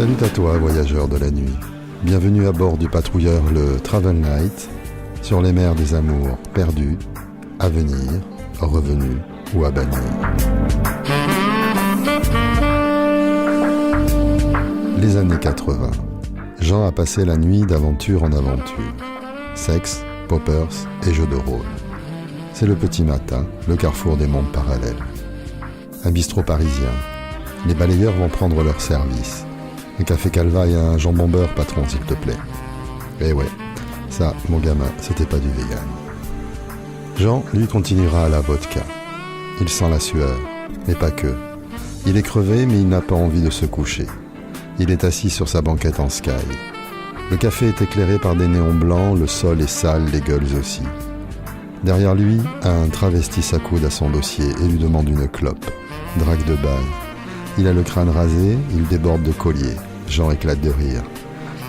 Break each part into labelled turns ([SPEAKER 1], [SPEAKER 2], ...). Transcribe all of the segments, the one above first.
[SPEAKER 1] Salut à toi, voyageur de la nuit. Bienvenue à bord du patrouilleur le Travel Night, sur les mers des amours perdus, à venir, revenus ou à bannir. Les années 80. Jean a passé la nuit d'aventure en aventure. Sexe, poppers et jeux de rôle. C'est le petit matin, le carrefour des mondes parallèles. Un bistrot parisien. Les balayeurs vont prendre leur service. Un café Calva et un jambon beurre, patron, s'il te plaît. Eh ouais, ça, mon gamin, c'était pas du vegan. Jean, lui, continuera à la vodka. Il sent la sueur, mais pas que. Il est crevé, mais il n'a pas envie de se coucher. Il est assis sur sa banquette en sky. Le café est éclairé par des néons blancs, le sol est sale, les gueules aussi. Derrière lui, un travesti s'accoude à son dossier et lui demande une clope. Drague de base. Il a le crâne rasé, il déborde de colliers. Jean éclate de rire.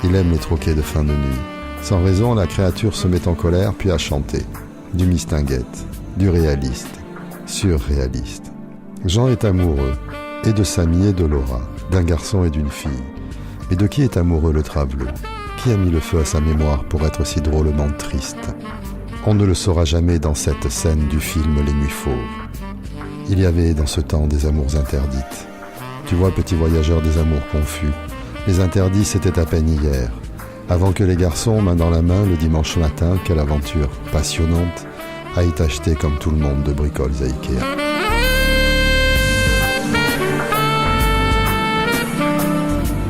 [SPEAKER 1] Il aime les troquets de fin de nuit. Sans raison, la créature se met en colère puis à chanter. Du mistinguette, du réaliste, surréaliste. Jean est amoureux, et de Samy et de Laura, d'un garçon et d'une fille. Mais de qui est amoureux le travelot? Qui a mis le feu à sa mémoire pour être si drôlement triste? On ne le saura jamais dans cette scène du film Les Nuits Fauves. Il y avait dans ce temps des amours interdites. Tu vois, petit voyageur des amours confus, les interdits c'était à peine hier. Avant que les garçons, main dans la main, le dimanche matin, quelle aventure passionnante, aillent acheter comme tout le monde de bricoles à Ikea.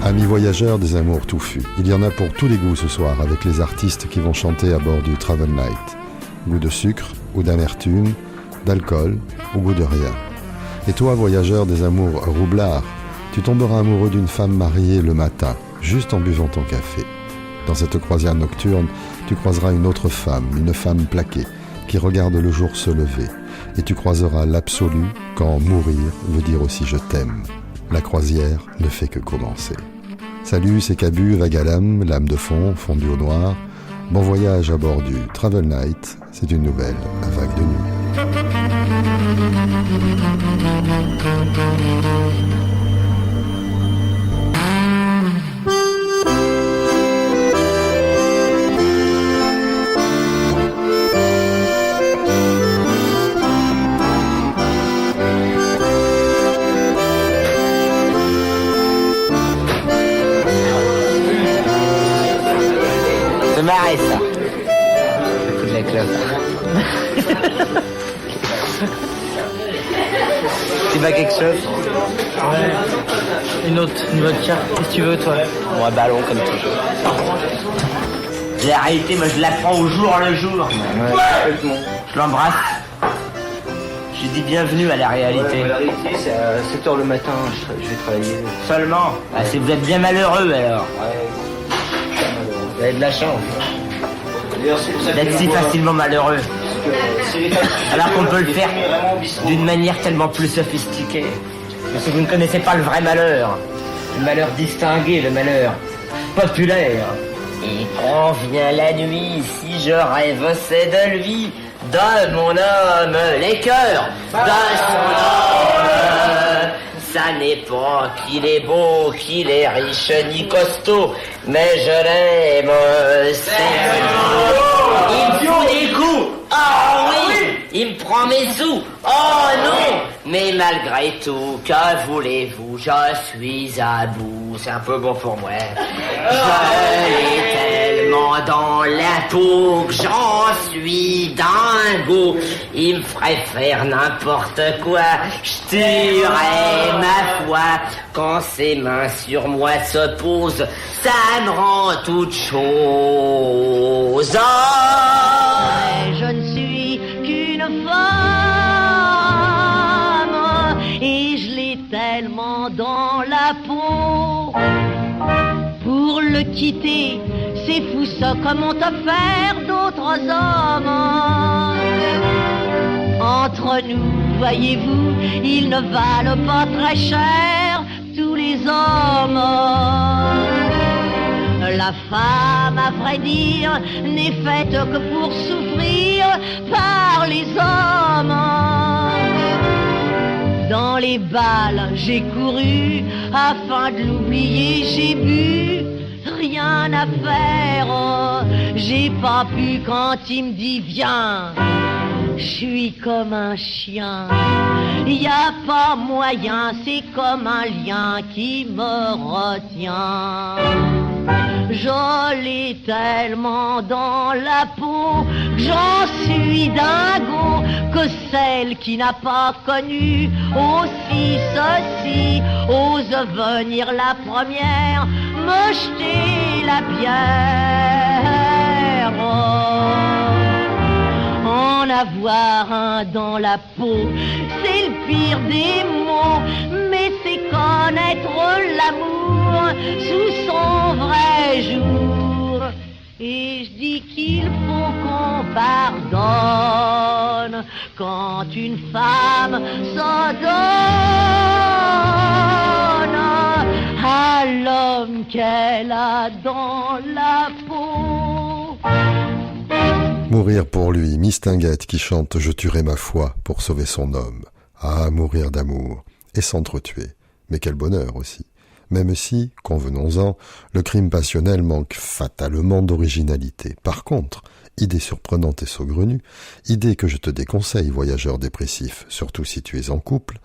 [SPEAKER 1] Amis voyageurs des amours touffus, il y en a pour tous les goûts ce soir avec les artistes qui vont chanter à bord du Travel Night. Goût de sucre ou d'amertume, d'alcool ou goût de rien. Et toi, voyageur des amours roublards, tu tomberas amoureux d'une femme mariée le matin, juste en buvant ton café. Dans cette croisière nocturne, tu croiseras une autre femme, une femme plaquée, qui regarde le jour se lever. Et tu croiseras l'absolu quand mourir veut dire aussi je t'aime. La croisière ne fait que commencer. Salut, c'est Cabu, vague à l'âme de fond, fondue au noir. Bon voyage à bord du Travel Night, c'est une nouvelle vague de nuit.
[SPEAKER 2] C'est marré ça. Le coup de la clope. Tu vas quelque chose?
[SPEAKER 3] Ouais. Une autre, une vodka. Qu'est-ce que tu veux, toi?
[SPEAKER 2] Moi, ballon comme toujours. La réalité, moi, je la prends au jour le jour. Ouais. Je l'embrasse. Je dis bienvenue à la réalité.
[SPEAKER 3] La réalité, c'est à 7h le matin, je vais travailler.
[SPEAKER 2] Seulement. Ah, si vous êtes bien malheureux, alors.
[SPEAKER 3] Ouais.
[SPEAKER 2] Vous avez de la chance.
[SPEAKER 3] D'ailleurs, c'est pour ça que
[SPEAKER 2] d'être si facilement malheureux. Alors qu'on peut le faire d'une manière tellement plus sophistiquée. Parce que vous ne connaissez pas le vrai malheur. Le malheur distingué, le malheur populaire. Et quand vient la nuit, si je rêve, c'est de lui, de mon homme, les cœurs de son homme. Ça n'est pas qu'il est beau, qu'il est riche ni costaud, mais je l'aime, c'est il me fournit le coup, oh oui, il me prend mes sous, oh non, mais malgré tout, que voulez-vous, je suis à bout, c'est un peu bon pour moi, je l'ai tellement dans la peau que j'en suis dingo, il me ferait faire n'importe quoi, je tuerais ma foi, quand ses mains sur moi se posent, ça me rend toute chose. Oh,
[SPEAKER 4] je ne suis qu'une femme et je l'ai tellement dans la peau. Pour le quitter, c'est fou ça, comment te faire d'autres hommes. Entre nous, voyez-vous, ils ne valent pas très cher, tous les hommes. La femme, à vrai dire, n'est faite que pour souffrir par les hommes. Dans les des balles, j'ai couru, afin de l'oublier, j'ai bu, rien à faire, j'ai pas pu quand il me dit viens, je suis comme un chien, y a pas moyen, c'est comme un lien qui me retient. Je l'ai tellement dans la peau que j'en suis dingo, que celle qui n'a pas connu aussi ceci ose venir la première me jeter la pierre. En avoir un dans la peau, c'est le pire des mots, mais c'est connaître l'amour sous son vrai jour. Et je dis qu'il faut qu'on pardonne quand une femme se donne à l'homme qu'elle a dans la peau.
[SPEAKER 1] Mourir pour lui, Mistinguett qui chante « Je tuerai ma foi pour sauver son homme ». Ah, mourir d'amour et s'entretuer. Mais quel bonheur aussi. Même si, convenons-en, le crime passionnel manque fatalement d'originalité. Par contre, idée surprenante et saugrenue, idée que je te déconseille, voyageur dépressif, surtout si tu es en couple,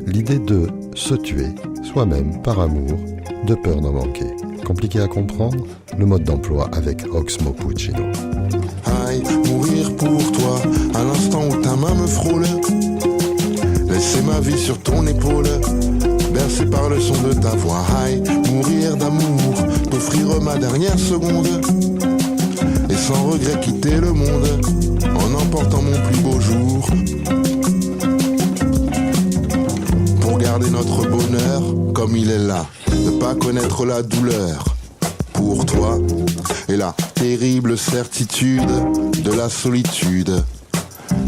[SPEAKER 1] l'idée de se tuer, soi-même, par amour, de peur d'en manquer. Compliqué à comprendre? Le mode d'emploi avec Oxmo Puccino.
[SPEAKER 5] Aïe, mourir pour toi, à l'instant où ta main me frôle, laisser ma vie sur ton épaule, bercé par le son de ta voix. Aïe, mourir d'amour, t'offrir ma dernière seconde, et sans regret quitter le monde, en emportant mon plus beau jour, pour garder notre bonheur comme il est là, ne pas connaître la douleur. Pour toi, et la terrible certitude de la solitude.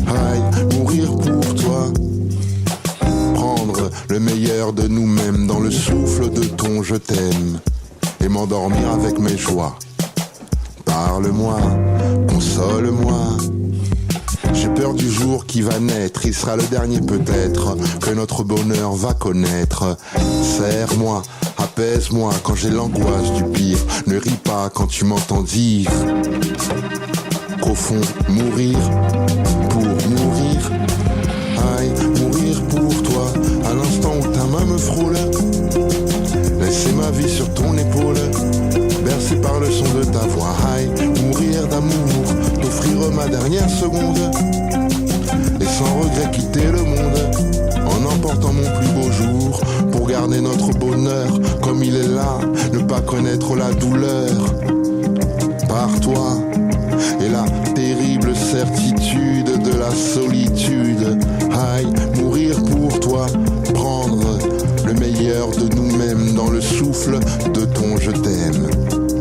[SPEAKER 5] Aïe, mourir pour toi, prendre le meilleur de nous-mêmes dans le souffle de ton je t'aime, et m'endormir avec mes joies. Parle-moi, console-moi, j'ai peur du jour qui va naître, il sera le dernier peut-être que notre bonheur va connaître. Serre-moi, apaise-moi quand j'ai l'angoisse du pire, ne ris pas quand tu m'entends dire qu'au fond, mourir pour mourir. Aïe, mourir pour toi, à l'instant où ta main me frôle, laisser ma vie sur ton épaule, bercé par le son de ta voix. Aïe, mourir d'amour, t'offrir ma dernière seconde, et sans regret quitter le monde, en emportant mon plus beau jour, pour garder notre bonheur comme il est là, ne pas connaître la douleur. Par toi, et la terrible certitude de la solitude. Aïe, mourir pour toi, prendre le meilleur de nous-mêmes dans le souffle de ton je t'aime,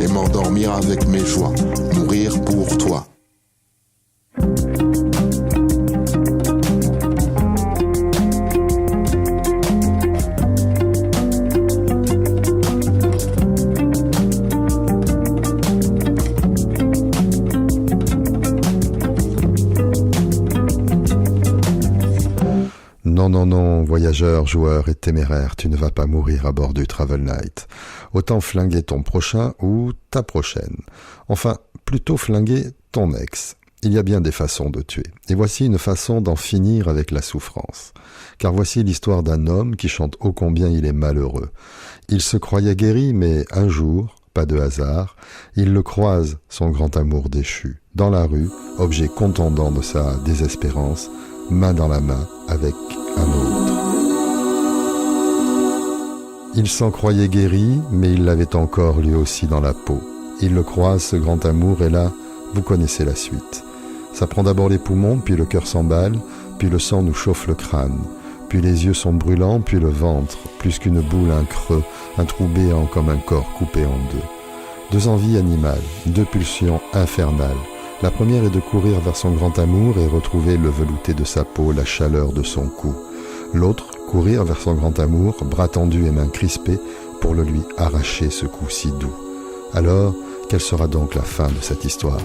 [SPEAKER 5] et m'endormir avec mes joies, mourir pour toi.
[SPEAKER 1] Non, voyageur, joueur et téméraire, tu ne vas pas mourir à bord du Travel Night. Autant flinguer ton prochain ou ta prochaine. Enfin, plutôt flinguer ton ex. Il y a bien des façons de tuer. Et voici une façon d'en finir avec la souffrance. Car voici l'histoire d'un homme qui chante ô combien il est malheureux. Il se croyait guéri, mais un jour, pas de hasard, il le croise, son grand amour déchu, dans la rue, objet contondant de sa désespérance, main dans la main avec un autre. Il s'en croyait guéri, mais il l'avait encore lui aussi dans la peau. Il le croise, ce grand amour, et là, vous connaissez la suite. Ça prend d'abord les poumons, puis le cœur s'emballe, puis le sang nous chauffe le crâne, puis les yeux sont brûlants, puis le ventre, plus qu'une boule, un creux, un trou béant comme un corps coupé en deux. Deux envies animales, deux pulsions infernales. La première est de courir vers son grand amour et retrouver le velouté de sa peau, la chaleur de son cou. L'autre, courir vers son grand amour, bras tendus et mains crispées, pour le lui arracher ce cou si doux. Alors, quelle sera donc la fin de cette histoire ?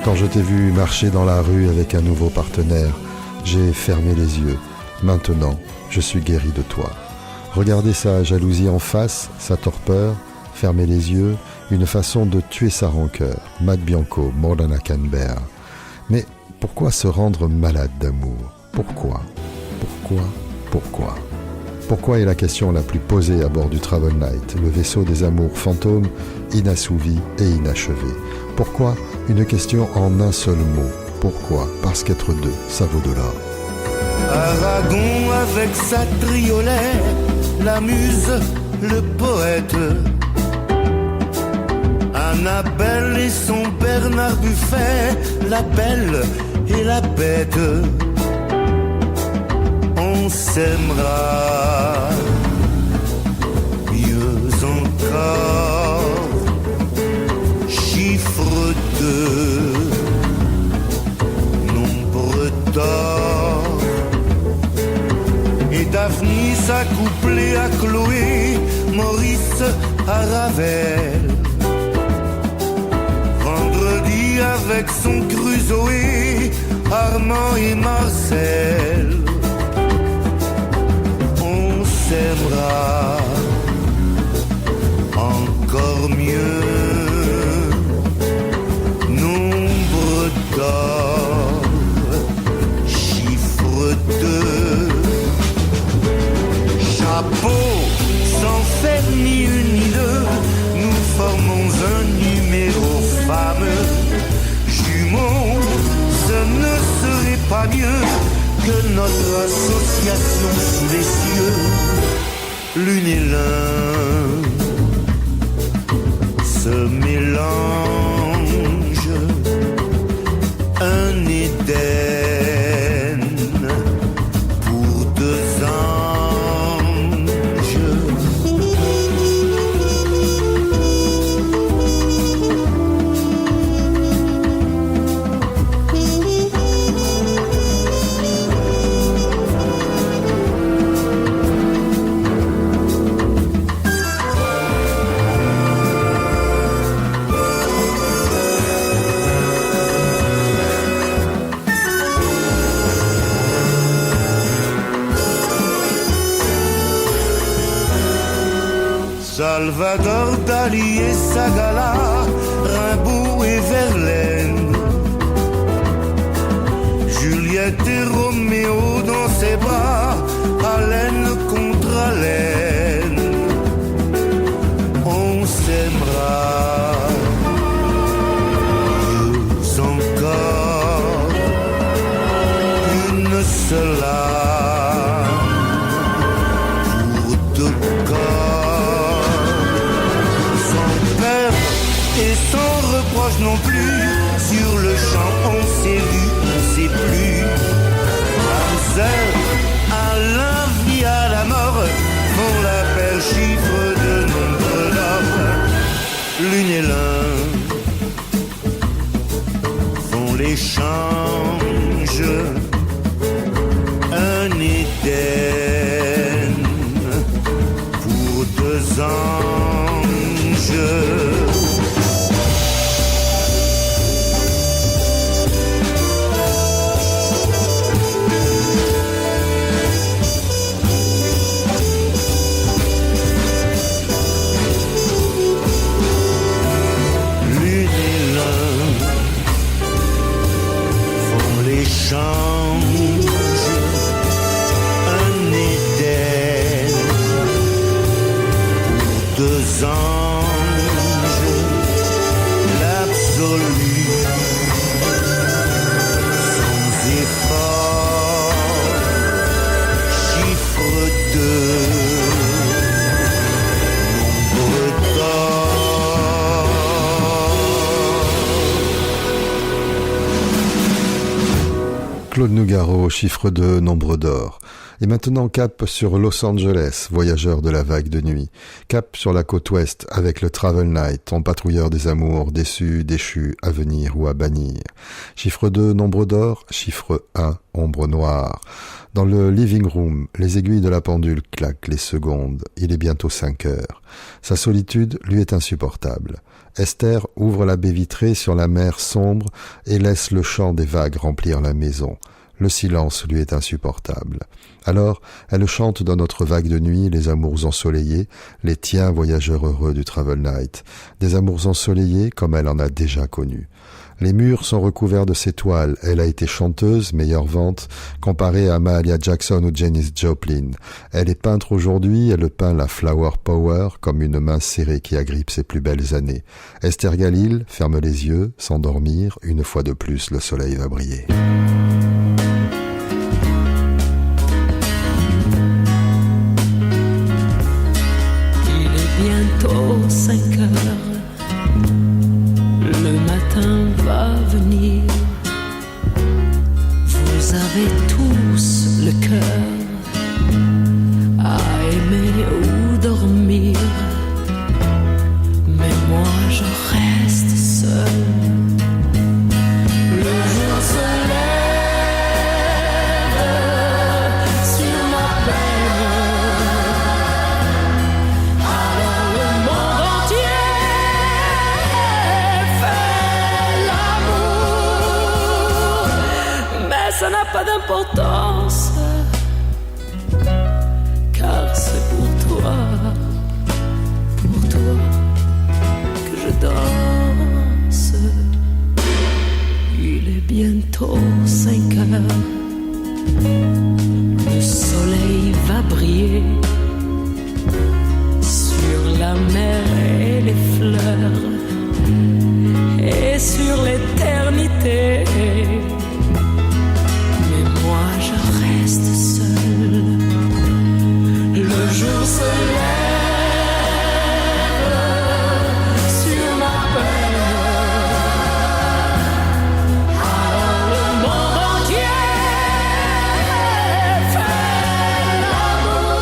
[SPEAKER 1] Quand je t'ai vu marcher dans la rue avec un nouveau partenaire, j'ai fermé les yeux. Maintenant, je suis guéri de toi. Regarder sa jalousie en face, sa torpeur, fermer les yeux, une façon de tuer sa rancœur. Matt Bianco, More Than I Can Bear. Mais pourquoi se rendre malade d'amour? Pourquoi? Pourquoi est la question la plus posée à bord du Travel Night, le vaisseau des amours fantômes, inassouvis et inachevés? Pourquoi? Une question en un seul mot. Pourquoi? Parce qu'être deux, ça vaut de l'or.
[SPEAKER 6] Aragon avec sa triolet, la muse, le poète. Annabelle et son Bernard Buffet, la belle et la bête. On s'aimera mieux encore. Chiffre 2, nombre d'or. Et Daphnis accouplé à Chloé, Maurice à Ravel. Vendredi avec son Crusoé, Armand et Marcel. On s'aimera encore mieux. Nombre d'or, chiffre 2. Chapeau, sans faire ni une ni deux, nous formons un numéro fameux. Jumeaux, ce ne serait pas mieux que notre association sous les cieux. L'une et l'un se mélangent, un Éden pour deux anges. Salvador Dali et Sagala, Rimbaud et Verlaine, Juliette et Roméo dans ses bras, haleine contre haleine. On s'aimera mieux encore, une seule âme pour deux corps. Et sans reproche non plus, sur le champ on s'est vu, on sait plus. Hamza, à la vie, à la mort, font l'appel chiffre de nombre d'or. L'une et l'un font l'échange, un Éden pour deux anges. Un Éden pour deux anges, l'absolu sans effort, chiffre 2, nombre d'or.
[SPEAKER 1] Claude Nougaro, chiffre 2, nombre d'or. Et maintenant cap sur Los Angeles, voyageur de la vague de nuit. Cap sur la côte ouest avec le Travel Night, ton patrouilleur des amours, déçus, déchus, à venir ou à bannir. Chiffre 2, nombre d'or, chiffre 1, ombre noire. Dans le living room, les aiguilles de la pendule claquent les secondes. Il est bientôt 5 heures. Sa solitude lui est insupportable. Esther ouvre la baie vitrée sur la mer sombre et laisse le chant des vagues remplir la maison. Le silence lui est insupportable. Alors, elle chante dans notre vague de nuit les amours ensoleillés, les tiens voyageurs heureux du Travel Night, des amours ensoleillés comme elle en a déjà connu. Les murs sont recouverts de ses toiles. Elle a été chanteuse, meilleure vente, comparée à Mahalia Jackson ou Janis Joplin. Elle est peintre aujourd'hui, elle peint la flower power comme une main serrée qui agrippe ses plus belles années. Esther Galil ferme les yeux, s'endormir, une fois de plus le soleil va briller.
[SPEAKER 7] Bientôt 5 heures, le matin va venir. Vous avez tous le cœur à aimer ou dormir, mais moi je reste seul. Le jour se lève sur ma peine. Ça n'a pas d'importance, car c'est pour toi que je danse. Il est bientôt 5 heures, le soleil va briller sur la mer et les fleurs et sur l'éternité. Je reste seul. Le jour se lève sur ma peine. Alors le monde entier fait l'amour.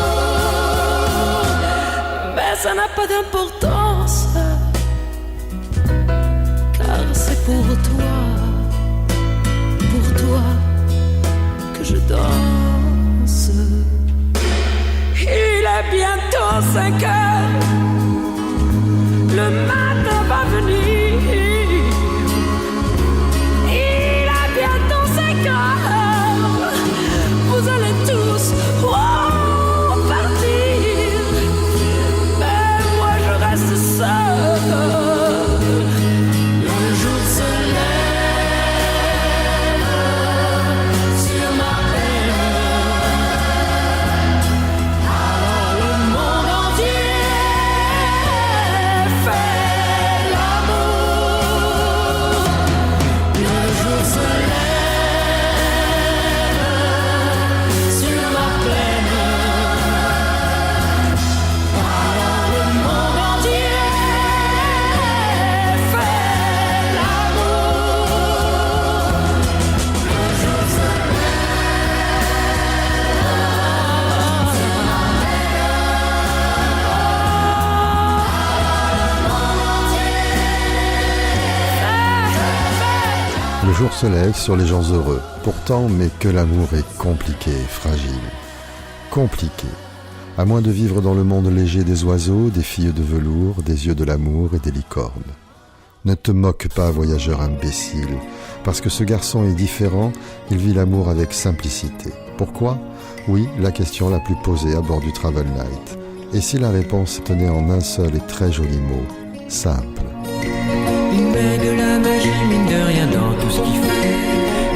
[SPEAKER 7] Mais ça n'a pas d'importance, car c'est pour toi que je danse. Il est bientôt 5 heures, le matin va venir. Il est bientôt 5 heures, vous allez tous partir, mais moi je reste seul. Le jour se lève sur ma peine. Alors le monde entier fait l'amour. Le jour se lève sur ma peine. Alors le monde entier fait l'amour. Le jour se
[SPEAKER 1] Le jour se lève sur les gens heureux. Pourtant, mais que l'amour est compliqué, fragile. Compliqué. À moins de vivre dans le monde léger des oiseaux, des filles de velours, des yeux de l'amour et des licornes. Ne te moque pas, voyageur imbécile, parce que ce garçon est différent, il vit l'amour avec simplicité. Pourquoi ? Oui, la question la plus posée à bord du Travel Night. Et si la réponse tenait en un seul et très joli mot, simple.
[SPEAKER 8] Il met de la magie, mine de rien, dans tout ce qu'il fait.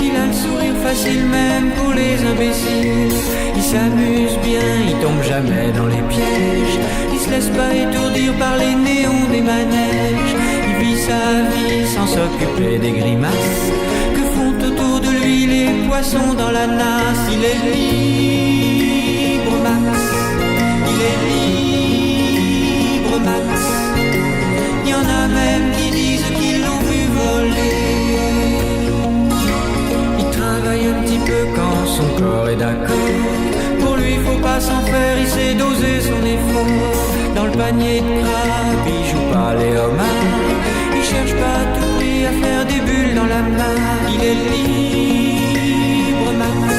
[SPEAKER 8] Il a le sourire facile même pour les imbéciles. Il s'amuse bien, il tombe jamais dans les pièges. Il se laisse pas étourdir par les néons des manèges. Il vit sa vie sans s'occuper des grimaces que font autour de lui les poissons dans la nasse. Il est libre, Max. Il est libre, Max. Il y en a même qui disent qu'ils l'ont vu voler. Il travaille un petit peu quand son corps est d'accord. Pour lui faut pas s'en faire, il sait doser son effort. Dans le panier de crabe, il joue pas les homards. Il cherche pas à tout prix à faire des bulles dans la main. Il est libre, Max.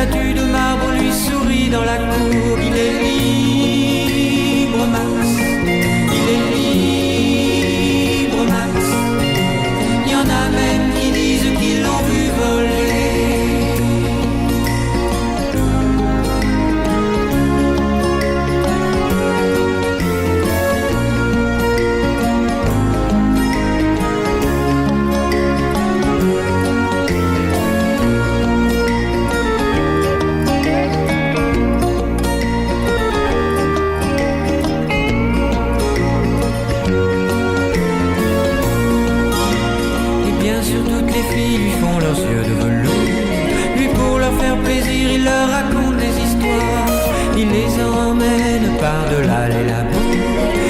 [SPEAKER 8] statue de marbre lui sourit dans la cour. Il est libre, Max. Il est libre, Max. Il y en a même qui disent qu'ils l'ont vu voler. Par-delà les labos,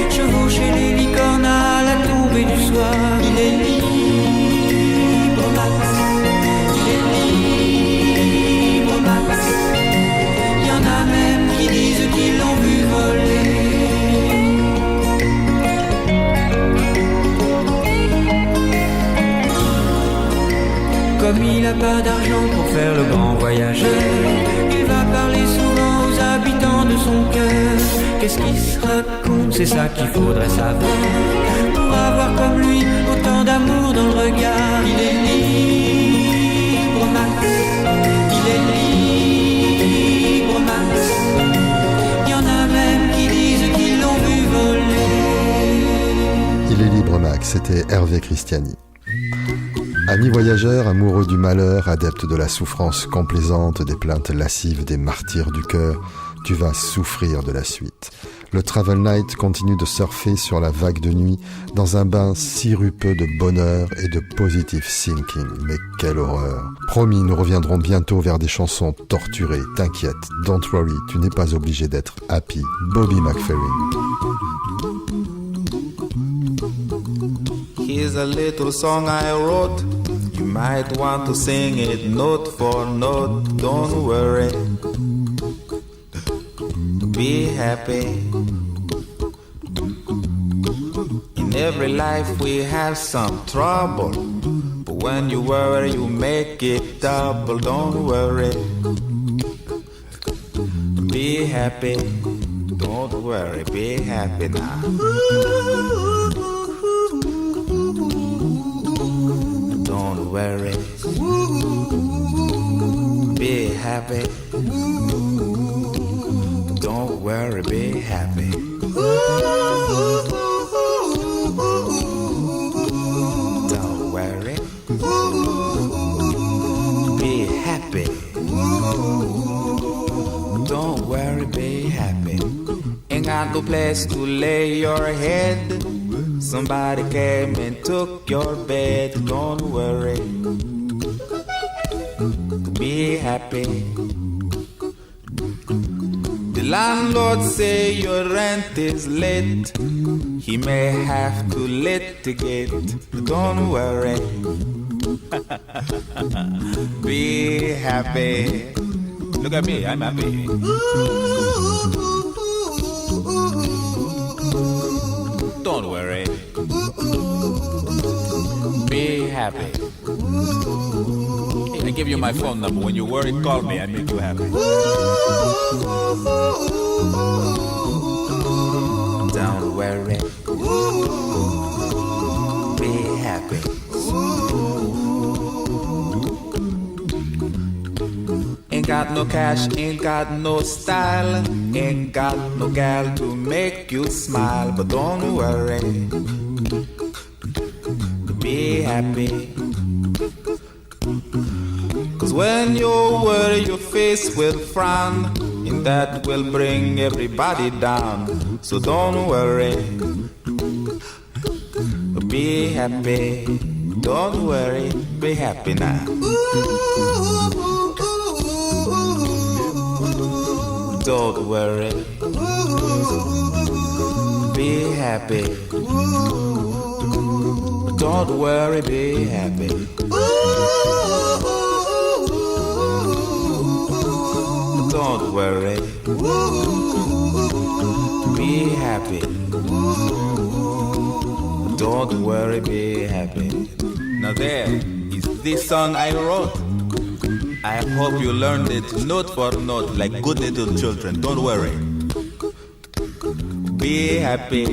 [SPEAKER 8] chevaucher les licornes à la tombée du soir. Il est libre, Max. Il est libre, Max. Il y en a même qui disent qu'ils l'ont vu voler. Comme il n'a pas d'argent pour faire le grand voyageur, il va parler souvent aux habitants de son cœur. Qu'est-ce qu'il se raconte, c'est ça qu'il faudrait savoir, pour avoir comme lui autant d'amour dans le regard. Il est libre, Max. Il est libre, Max. Il y en a même qui disent qu'ils l'ont vu voler.
[SPEAKER 1] Il est libre, Max, c'était Hervé Christiani. Ami voyageur, amoureux du malheur, adepte de la souffrance complaisante, des plaintes lascives des martyrs du cœur, tu vas souffrir de la suite. Le Travel Night continue de surfer sur la vague de nuit dans un bain sirupeux de bonheur et de positive thinking. Mais quelle horreur! Promis, nous reviendrons bientôt vers des chansons torturées. T'inquiète, don't worry, tu n'es pas obligé d'être happy. Bobby McFerrin.
[SPEAKER 9] Here's a little song I wrote. You might want to sing it note for note. Don't worry. Be happy. In every life we have some trouble, but when you worry you make it double. Don't worry. Be happy. Don't worry. Be happy now. Don't worry. Be happy. Don't worry, be happy. Don't worry. Be happy. Don't worry, be happy. Ain't got no place to lay your head. Somebody came and took your bed. Don't worry. Be happy. The landlord say your rent is late. He may have to litigate. Don't worry. Be happy. Look at me, I'm happy. Don't worry. Be happy. I give you my phone number. When you worry, call me. I make you happy. Don't worry. Be happy. Ain't got no cash, ain't got no style, ain't got no gal to make you smile, but don't worry. Be happy. Cause when you worry your face will frown, and that will bring everybody down. So don't worry. Be happy. Don't worry. Be happy now. Don't worry. Be happy. Don't worry, be happy. Don't worry. Be happy. Don't worry, be happy. Now there is this song I wrote. I hope you learned it note for note like good little children. Don't worry. Be happy.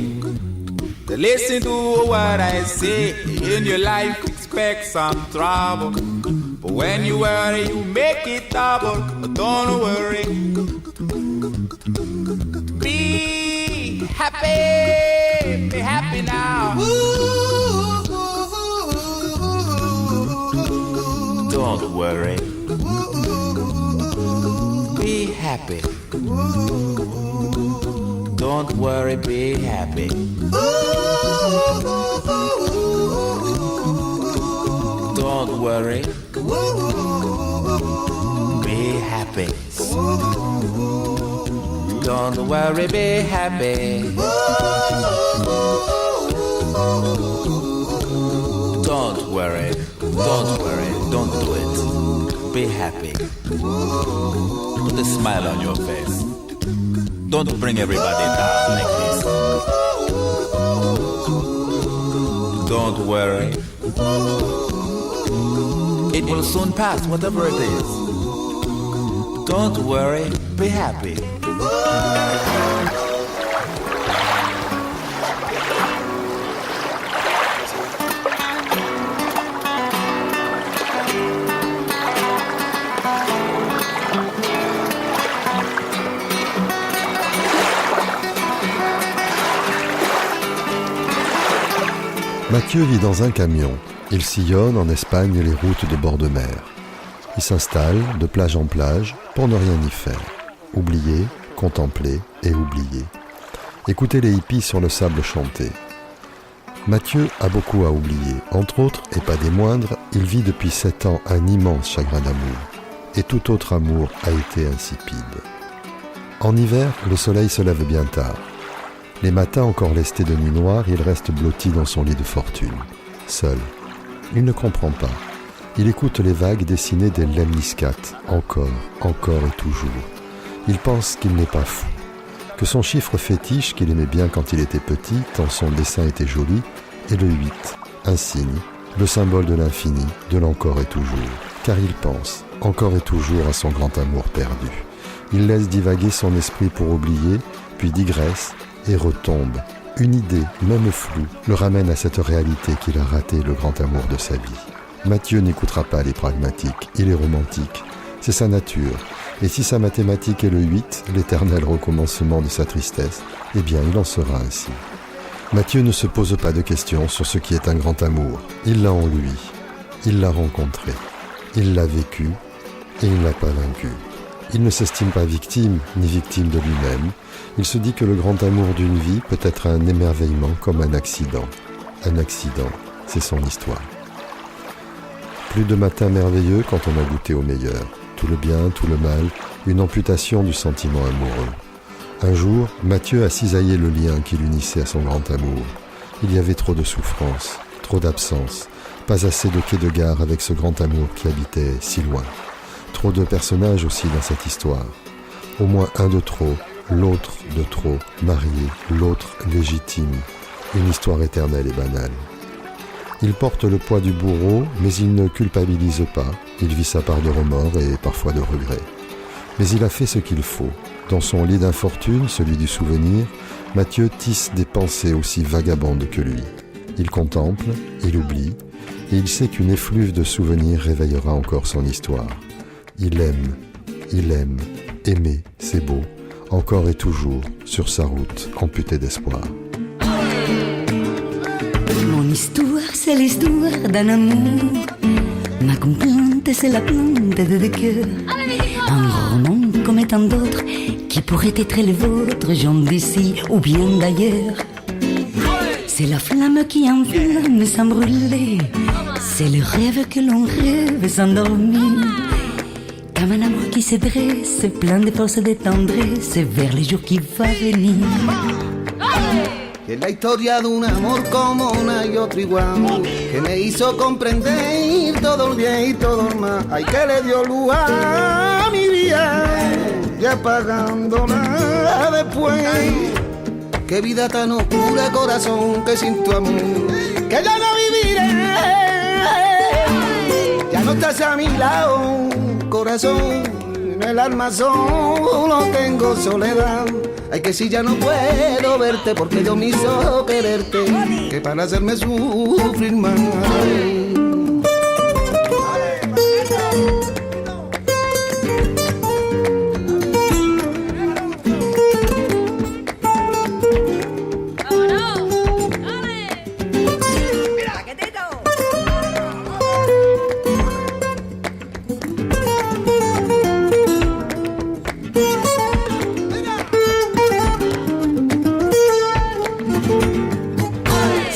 [SPEAKER 9] Listen to what I say. In your life, expect some trouble. But when you worry, you make it double. Don't worry. Be happy. Be happy now. Don't worry. Be happy. Don't worry, be happy. Don't worry. Be happy. Don't worry, be happy. Don't worry. Don't worry. Don't do it. Be happy. Put a smile on your face. Don't bring everybody down like this. Don't worry. It will soon pass, whatever it is. Don't worry, be happy.
[SPEAKER 1] Mathieu vit dans un camion. Il sillonne en Espagne les routes de bord de mer. Il s'installe de plage en plage pour ne rien y faire. Oublier, contempler et oublier. Écouter les hippies sur le sable chanter. Mathieu a beaucoup à oublier. Entre autres, et pas des moindres, il vit depuis 7 ans un immense chagrin d'amour. Et tout autre amour a été insipide. En hiver, le soleil se lève bien tard. Les matins encore lestés de nuit noire, il reste blotti dans son lit de fortune. Seul. Il ne comprend pas. Il écoute les vagues dessiner des lemniscates, encore et toujours. Il pense qu'il n'est pas fou, que son chiffre fétiche qu'il aimait bien quand il était petit, tant son dessin était joli, est le 8, un signe, le symbole de l'infini, de l'encore et toujours. Car il pense, encore et toujours, à son grand amour perdu. Il laisse divaguer son esprit pour oublier, puis digresse et retombe. Une idée, même floue, le ramène à cette réalité qu'il a raté le grand amour de sa vie. Mathieu n'écoutera pas les pragmatiques, il est romantique. C'est sa nature. Et si sa mathématique est le 8, l'éternel recommencement de sa tristesse, eh bien il en sera ainsi. Mathieu ne se pose pas de questions sur ce qui est un grand amour. Il l'a en lui. Il l'a rencontré. Il l'a vécu et il ne l'a pas vaincu. Il ne s'estime pas victime, ni victime de lui-même. Il se dit que le grand amour d'une vie peut être un émerveillement comme un accident. Un accident, c'est son histoire. Plus de matins merveilleux quand on a goûté au meilleur. Tout le bien, tout le mal, une amputation du sentiment amoureux. Un jour, Mathieu a cisaillé le lien qui l'unissait à son grand amour. Il y avait trop de souffrance, trop d'absence, pas assez de quai de gare avec ce grand amour qui habitait si loin. Trop de personnages aussi dans cette histoire. Au moins un de trop, l'autre de trop, marié, l'autre légitime. Une histoire éternelle et banale. Il porte le poids du bourreau, mais il ne culpabilise pas. Il vit sa part de remords et parfois de regrets. Mais il a fait ce qu'il faut. Dans son lit d'infortune, celui du souvenir, Mathieu tisse des pensées aussi vagabondes que lui. Il contemple, il oublie, et il sait qu'une effluve de souvenirs réveillera encore son histoire. Il aime, aimer, c'est beau, encore et toujours, sur sa route, amputée d'espoir.
[SPEAKER 10] Mon histoire, c'est l'histoire d'un amour. Ma complainte, c'est la plainte de deux cœurs. Un roman comme tant d'autres qui pourrait être le vôtre, gens d'ici ou bien d'ailleurs. C'est la flamme qui enflamme sans brûler. C'est le rêve que l'on rêve sans dormir. Comme un amour qui se dresse, plein de force et de tendresse, vers les jours qui vont venir.
[SPEAKER 11] Es la historia de un amor como no hay otro igual, que me hizo comprender todo el bien y todo el mal, ay que le dio lugar a mi vida, y apagándola después. Qué vida tan oscura, corazón, que sin tu amor, que ya no viviré, ya no estás a mi lado, corazón, en el alma solo tengo soledad. Ay, que si ya no puedo verte, porque Dios me hizo quererte, que para hacerme sufrir más.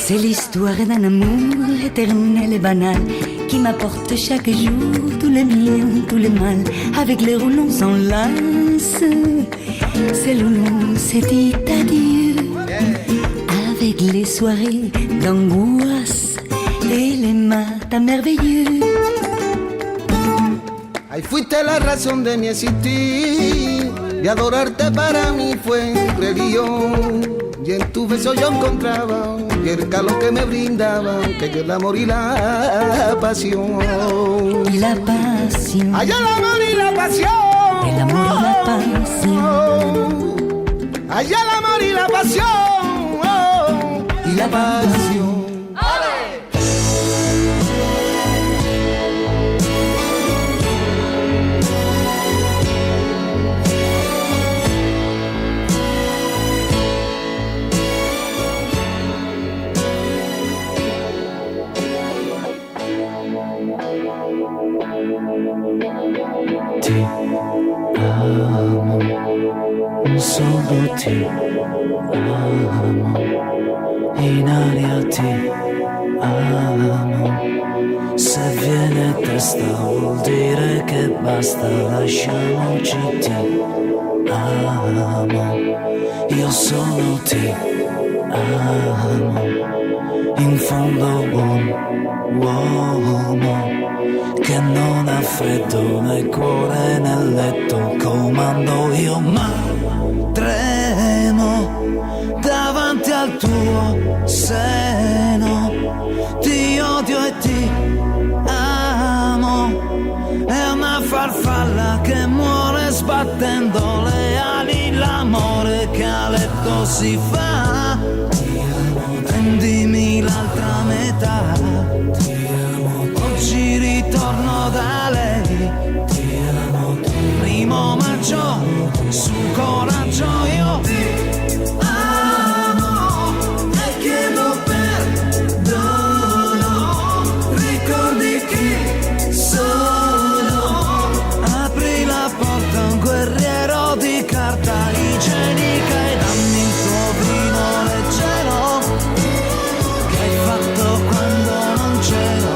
[SPEAKER 10] C'est l'histoire d'un amour éternel et banal qui m'apporte chaque jour tous les biens, tous les mal. Avec les roues l'on s'enlace, c'est où l'on s'est dit adieu. Avec les soirées d'angoisse et les matins merveilleux.
[SPEAKER 11] Ay, fuiste la razón de mi existir, y adorarte para mí fue religión. Y en tu beso yo encontraba, y el calor que me brindaba, que yo el amor y la pasión.
[SPEAKER 10] Y la pasión.
[SPEAKER 11] Allá el amor y la pasión.
[SPEAKER 10] El amor y la pasión.
[SPEAKER 11] Allá el amor y la pasión. Y la pasión.
[SPEAKER 8] Ti amo, solo ti amo, in aria ti amo. Se viene testa vuol dire che basta, lasciamoci ti amo. Io sono ti amo, in fondo un uomo che non ha freddo né cuore nel letto, comando io ma tremo davanti al tuo seno, ti odio e ti amo, è una farfalla che muore sbattendo le ali, l'amore che a letto si fa, prendimi l'altra metà. Oggi ritorno da lei, primo maggio, su coraggio io ti amo e chiedo perdono, ricordi chi sono, apri la porta a un guerriero di carta igienica e dammi il tuo vino leggero che hai fatto quando non c'ero.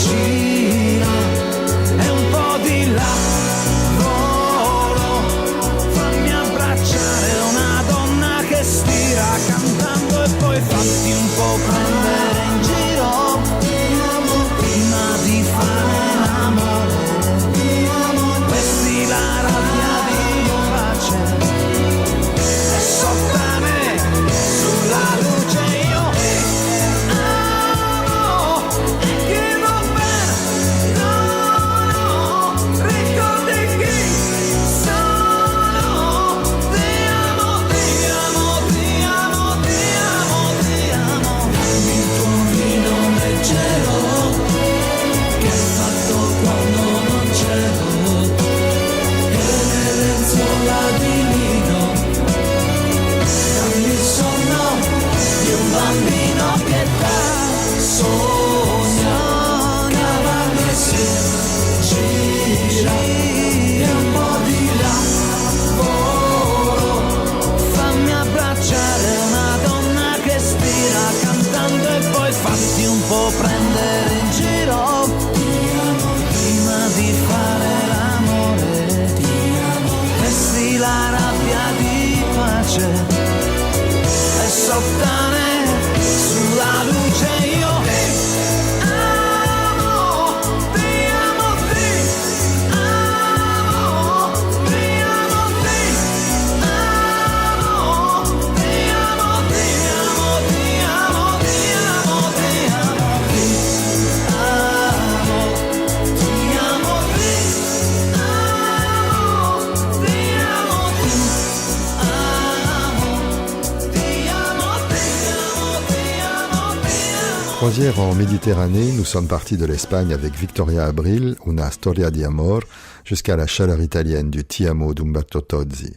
[SPEAKER 8] Gira e un po' di là volo, fammi abbracciare una donna che stira cantando e poi fatti un po' prendere in giro prima di fare l'amore, vesti la rabbia di pace e sottane sulla luce io fatti un po' prendere in giro prima di fare l'amore, vesti la rabbia di pace e sottane sulla luce io amo, ti amo, ti amo, ti
[SPEAKER 1] Croisière en Méditerranée, nous sommes partis de l'Espagne avec Victoria Abril, Una storia di amor, jusqu'à la chaleur italienne du Ti amo d'Umberto Tozzi.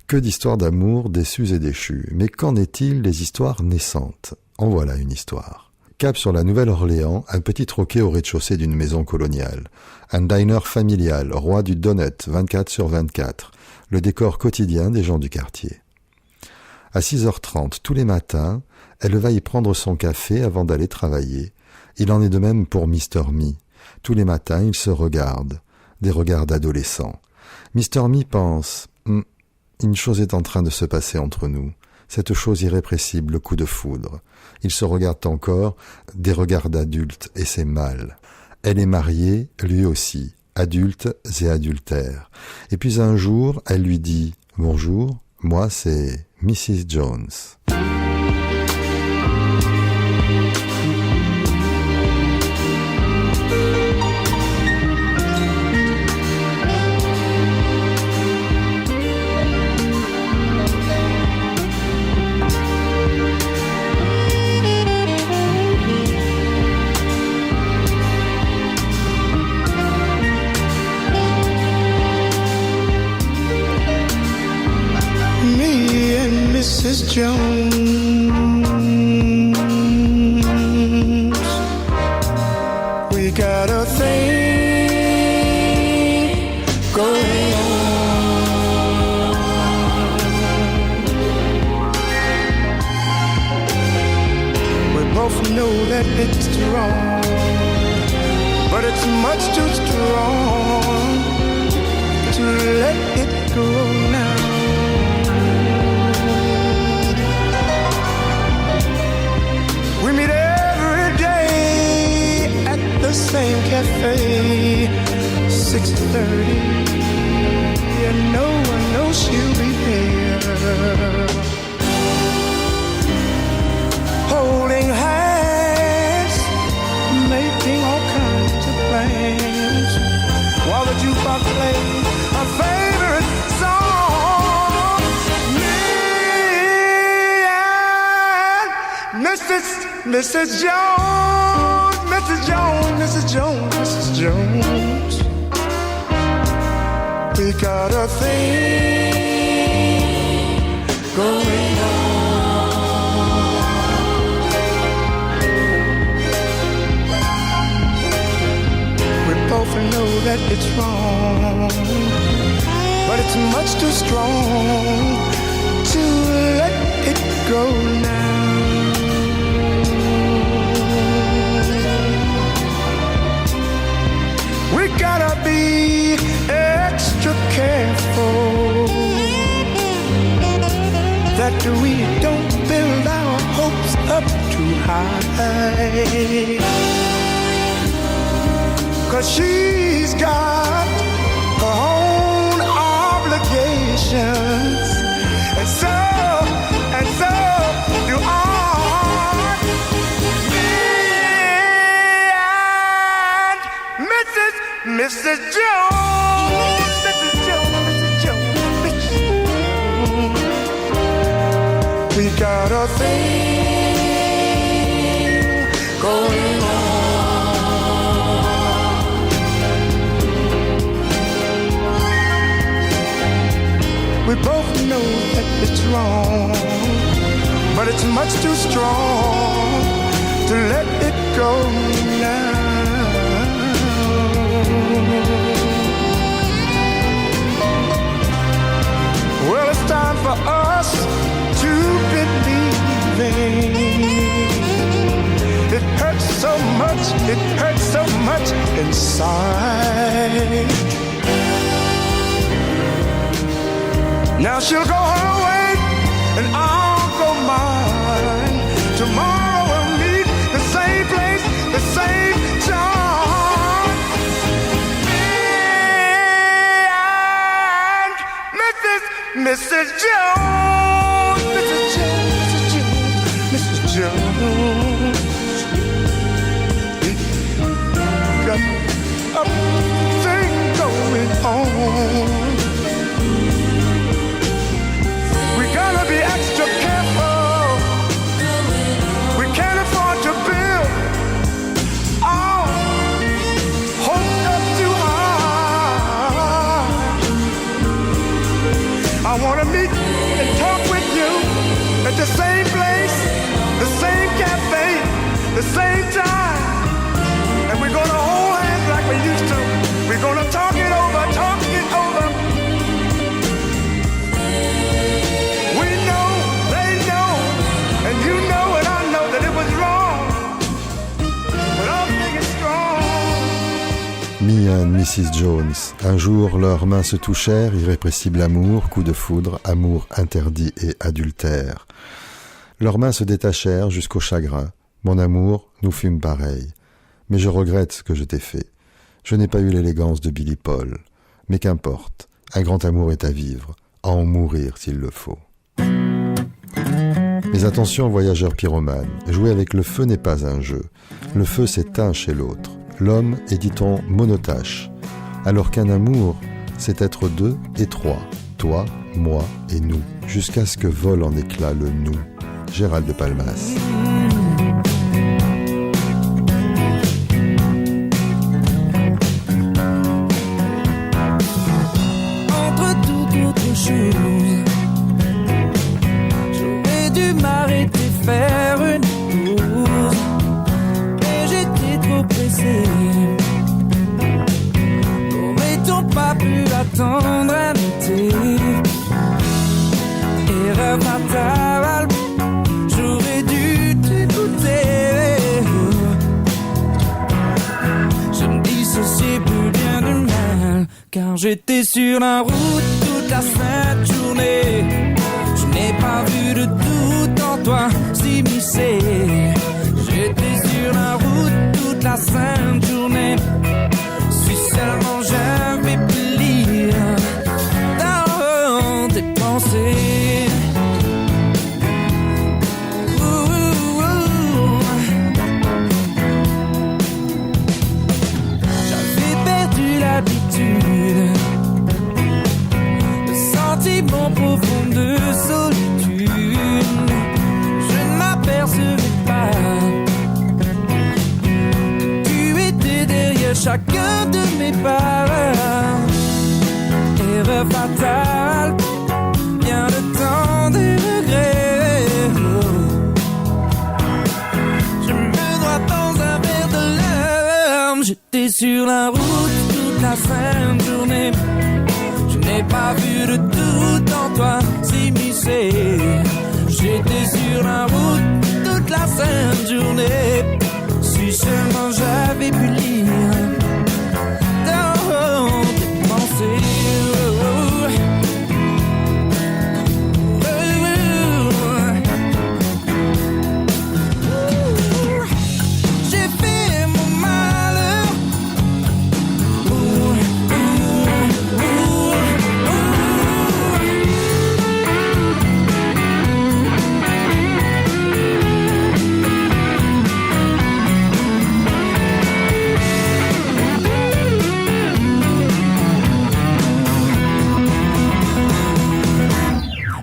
[SPEAKER 1] Que d'histoires d'amour déçues et déchues, mais qu'en est-il des histoires naissantes? En voilà une histoire. Cap sur la Nouvelle-Orléans, un petit troquet au rez-de-chaussée d'une maison coloniale. Un diner familial, roi du donut, 24/24, le décor quotidien des gens du quartier. À 6h30 tous les matins, elle va y prendre son café avant d'aller travailler. Il en est de même pour Mr. Me. Tous les matins, ils se regardent, des regards d'adolescents. Mr. Me pense une chose est en train de se passer entre nous, cette chose irrépressible, le coup de foudre. Ils se regardent encore, des regards d'adultes, et c'est mal. Elle est mariée, lui aussi, adultes et adultères. Et puis un jour, elle lui dit « Bonjour, moi c'est Mrs. Jones ».
[SPEAKER 6] Mrs. Jones, we got a thing going on. We both know that it's wrong, but it's much too strong to let it go now. We meet every day at the same cafe, 6:30, and no one knows she'll be there. Holding hands, making all kinds of plans, while the jukebox plays our favorite song. Me and Mrs. Jones, Mrs. Jones, Mrs. Jones, Mrs. Jones, we got a thing going on. We both know that it's wrong, but it's much too strong to let it go now. We gotta be extra careful that we don't build our hopes up too high, 'cause she's got her own obligations, and so do I. Mrs. Jones, Mrs. Jones, Mrs. Jones, Mrs. Jones, we got a thing going on. We both know that it's wrong, but it's much too strong to let it go now. Well, it's time for us to believe. It hurts so much inside. Now she'll go her way and I'll go mine. Tomorrow we'll meet the same place, the same time. Mrs. Jones, Mrs. Jones, Mrs. Jones, we got a thing going on. We gotta be extra careful. We can't afford to build wanna meet and talk with you at the same place, the same cafe, the same time. And we're gonna hold hands like we used to. We're gonna talk it over, talk it over. We know, they know, and you know and I know that it was wrong. But I'm thinking strong.
[SPEAKER 1] Me and Mrs. Jones. Un jour, leurs mains se touchèrent, irrépressible amour, coup de foudre, amour interdit et adultère. Leurs mains se détachèrent jusqu'au chagrin. Mon amour, nous fûmes pareils. Mais je regrette ce que je t'ai fait. Je n'ai pas eu l'élégance de Billy Paul. Mais qu'importe, un grand amour est à vivre, à en mourir s'il le faut. Mais attention, voyageurs pyromanes, jouer avec le feu n'est pas un jeu. Le feu s'éteint chez l'autre. L'homme est, dit-on, monotache, alors qu'un amour, c'est être deux et trois, toi, moi et nous, jusqu'à ce que vole en éclats le nous. Gérald de Palmas.
[SPEAKER 8] Entre toute autre chose, j'aurais dû m'arrêter, faire une pause, mais j'étais trop pressé. N'aurait-on pas pu attendre un été? Erreur fatale, j'aurais dû t'écouter. Je me dissociais plus bien du mal, car j'étais sur la route toute la sainte journée. Je n'ai pas vu de doute en toi s'immiscer. J'étais sur la route toute la sainte journée. Si seulement j'avais pu lire dans tes pensées. J'avais perdu l'habitude, le sentiment profond de solitude. Je ne m'apercevais pas que tu étais derrière chacun de mes pas. Erreur fatale, bien le temps des regrets. Je me noie dans un verre de larmes. J'étais sur la route toute la sainte journée. Je n'ai pas vu de doute en toi s'immiscer. J'étais sur la route toute la sainte journée. Si seulement j'avais pu lire dans tes pensées. J'ai fait mon malheur.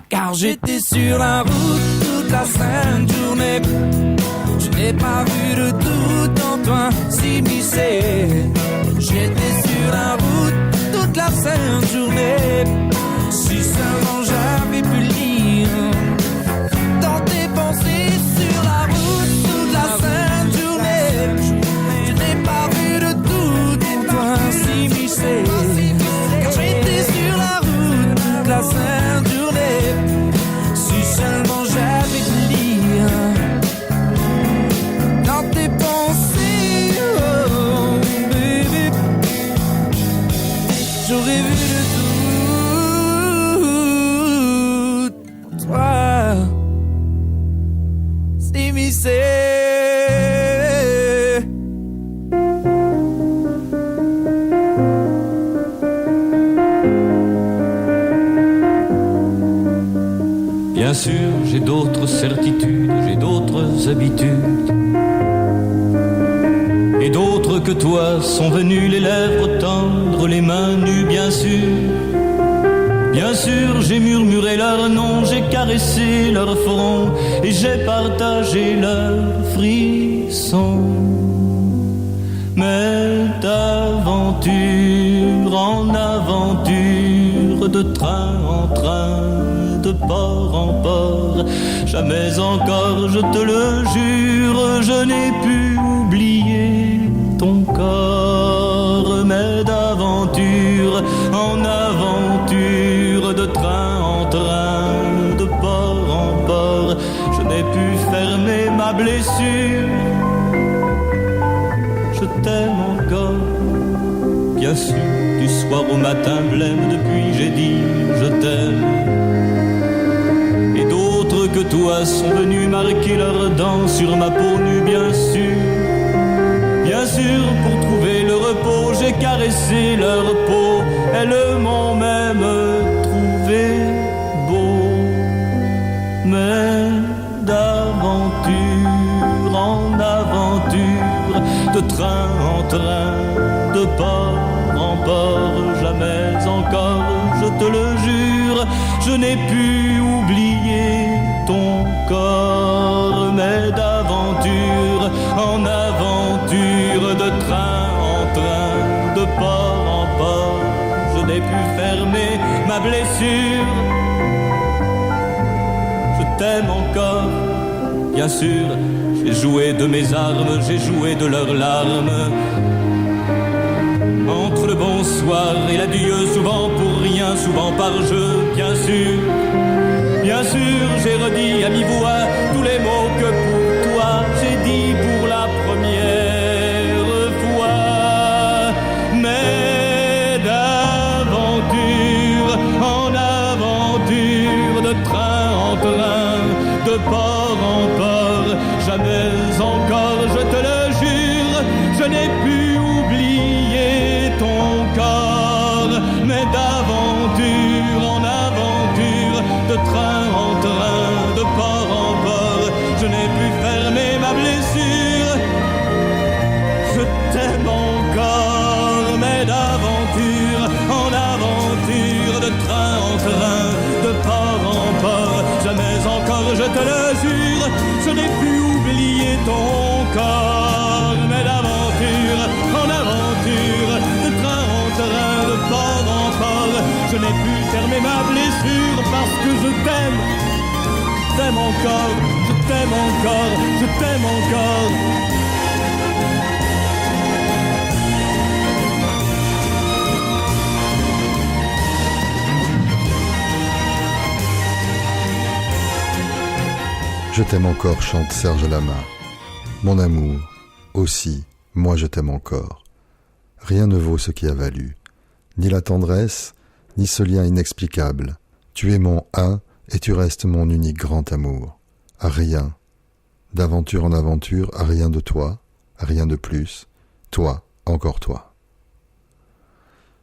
[SPEAKER 8] Car j'étais sur la route toute la sainte journée. Je n'ai pas vu de doute en toi s'immiscer. J'étais sur la route toute la sainte journée. Si seulement j'avais pu lire dans tes pensées sur la route toute la sainte journée. Je n'ai pas vu de doute en toi s'immiscer. Car j'étais sur la route toute la sainte journée. Si seulement j'avais pu lire dans tes pensées, oh baby, j'aurais vu de tout toi s'immiscer.
[SPEAKER 12] Bien sûr, j'ai d'autres certitudes, j'ai d'autres habitudes. Et d'autres que toi sont venus les lèvres tendres, les mains nues, bien sûr. Bien sûr, j'ai murmuré leur nom, j'ai caressé leur front et j'ai partagé leurs frissons. Mais d'aventure en aventure, de train en train, de port en port. Jamais encore, je te le jure, je n'ai pu oublier ton corps. Mais d'aventure en aventure, de train en train, de port en port, je n'ai pu fermer ma blessure. Je t'aime encore, bien sûr, du soir au matin blême, depuis j'ai dit je t'aime. Et d'autres que toi sont venus marquer leurs dents sur ma peau nue, bien sûr. Bien sûr, pour trouver le repos, j'ai caressé leur peau, elles m'ont même trouvé beau. Mais d'aventure en aventure, de train en train, de port en port, jamais encore, je te le jure, je n'ai pu oublier ton corps. Mais d'aventure en aventure, de train en train, de port en port, je n'ai pu fermer ma blessure. Je t'aime encore, bien sûr, j'ai joué de mes armes, j'ai joué de leurs larmes. Entre le bonsoir et l'adieu, souvent pour rien, souvent par jeu, bien sûr. Bien sûr, j'ai redit à mi-voix tous les mots que pour toi j'ai dit pour la première fois. Mais d'aventure en aventure, de train en train, de port en port, jamais encore, je te le jure, je n'ai pu oublier ton corps. Mais d'aventure en aventure, de train en train, de port en port, je n'ai pu fermer ma blessure. Je t'aime encore, mais d'aventure en aventure, de train en train, de port en port, jamais encore, je te le jure, je n'ai pu oublier ton corps. Mais d'aventure en aventure, de train en train, de port en port, je n'ai pu fermer ma blessure parce que je t'aime. T'aime encore, je t'aime encore, je t'aime encore.
[SPEAKER 1] Je t'aime encore, chante Serge Lama. Mon amour, aussi, moi je t'aime encore. Rien ne vaut ce qui a valu, ni la tendresse, ni ce lien inexplicable. Tu es mon un et tu restes mon unique grand amour. À rien, d'aventure en aventure, à rien de toi, à rien de plus. Toi, encore toi.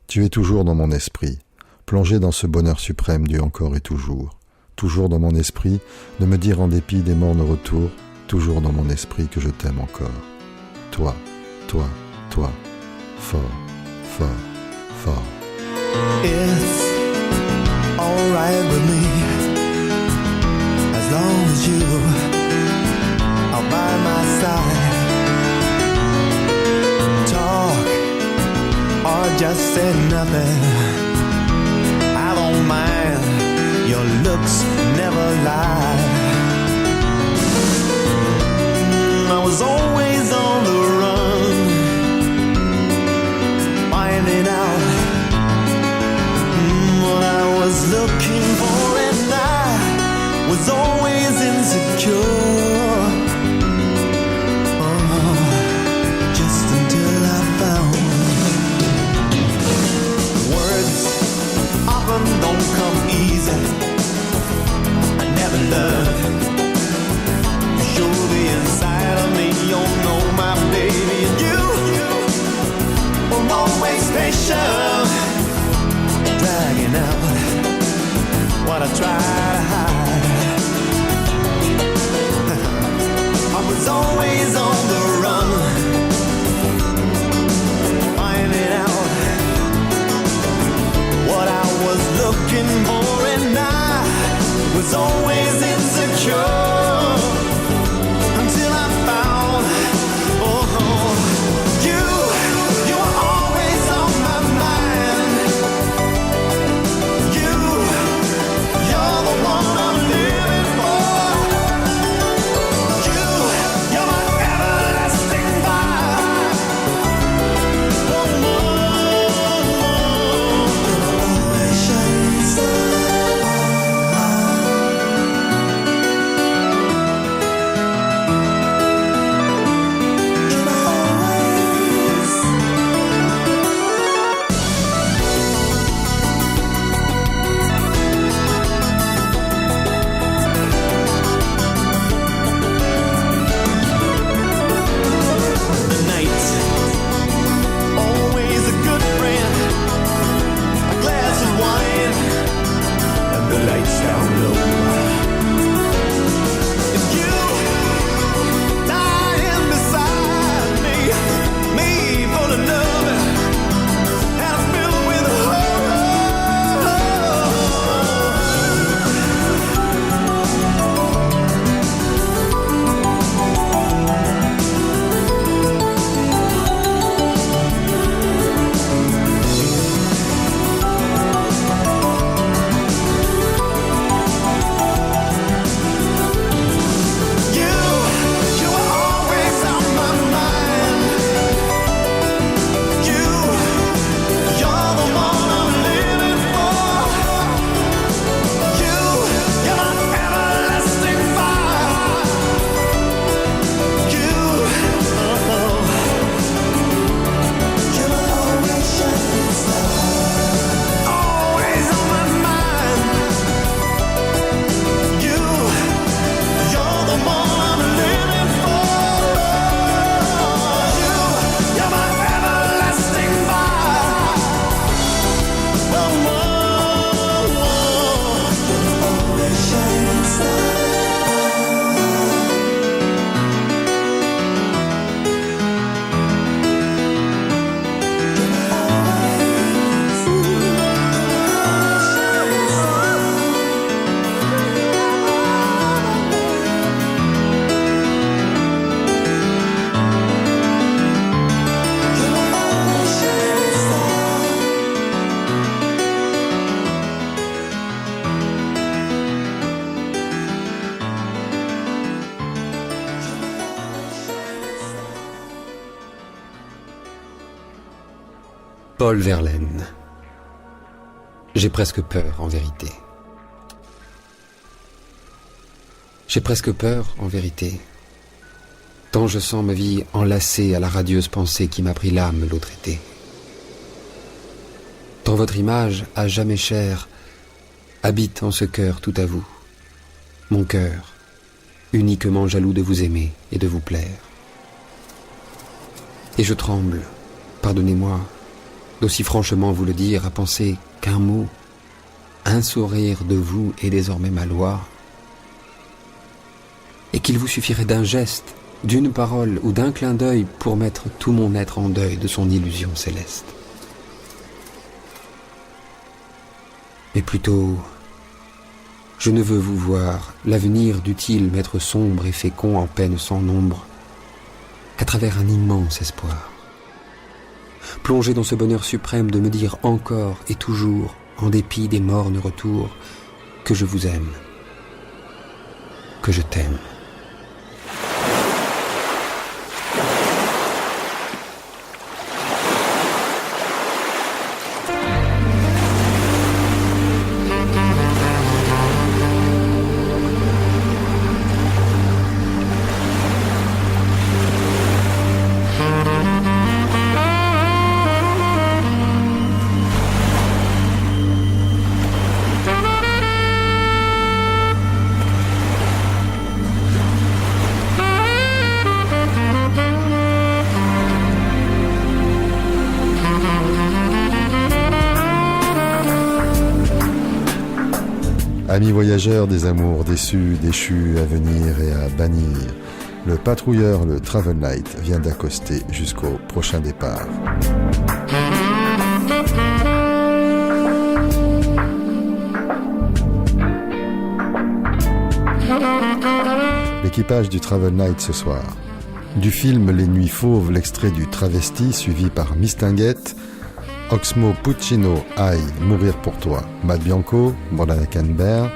[SPEAKER 1] Tu es toujours dans mon esprit, plongé dans ce bonheur suprême du encore et toujours. Toujours dans mon esprit, de me dire en dépit des mornes retours, toujours dans mon esprit que je t'aime encore. Toi, toi, toi, fort, fort, fort.
[SPEAKER 6] It's alright with me, as long as you are by my side. Talk or just say nothing, I don't mind. Your looks never lie. I was always on the run, finding out what I was looking for, and I was always insecure. Oh, just until I found words often don't come easy. Love. Show the inside of me, you'll know my baby. And you were always patient, dragging out what I try to hide. I was always on the run, finding out what I was looking for, and I was always insecure until I found, you were always on my mind. You
[SPEAKER 13] Paul Verlaine. J'ai presque peur, en vérité. J'ai presque peur, en vérité. Tant je sens ma vie enlacée à la radieuse pensée qui m'a pris l'âme l'autre été. Tant votre image, à jamais chère, habite en ce cœur tout à vous. Mon cœur, uniquement jaloux de vous aimer et de vous plaire. Et je tremble, pardonnez-moi, d'aussi franchement vous le dire, à penser qu'un mot, un sourire de vous est désormais ma loi, et qu'il vous suffirait d'un geste, d'une parole ou d'un clin d'œil pour mettre tout mon être en deuil de son illusion céleste. Mais plutôt, je ne veux vous voir, l'avenir dût-il m'être sombre et fécond en peine sans nombre, qu'à travers un immense espoir. Plongé dans ce bonheur suprême de me dire encore et toujours, en dépit des mornes retours, que je vous aime, que je t'aime.
[SPEAKER 1] Amis voyageurs des amours déçus, déchus, à venir et à bannir, le patrouilleur, le Travel Night, vient d'accoster jusqu'au prochain départ. L'équipage du Travel Night ce soir. Du film Les Nuits Fauves, l'extrait du Travesti, suivi par Mistinguette, Oxmo Puccino, Aïe, Mourir pour toi, Matt Bianco, Morlana Canberra,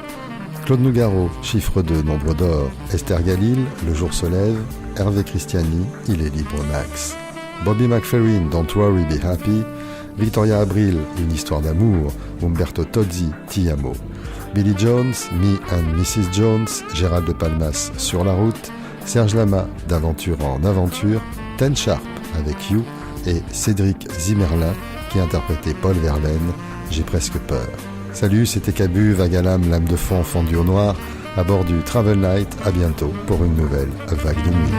[SPEAKER 1] Claude Nougaro, Chiffre 2, Nombre d'or, Esther Galil, Le jour se lève, Hervé Christiani, Il est libre Max, Bobby McFerrin, Don't Worry, Be Happy, Victoria Abril, Une histoire d'amour, Umberto Tozzi, Ti amo, Billy Jones, Me and Mrs. Jones, Gérald de Palmas, Sur la route, Serge Lama, D'aventure en aventure, Ten Sharp avec You et Cédric Zimmerlin qui interprétait Paul Verlaine, J'ai presque peur. Salut, c'était Cabu, vague à l'âme, lame de fond fondue au noir, à bord du Travel Night. À bientôt pour une nouvelle vague de nuit.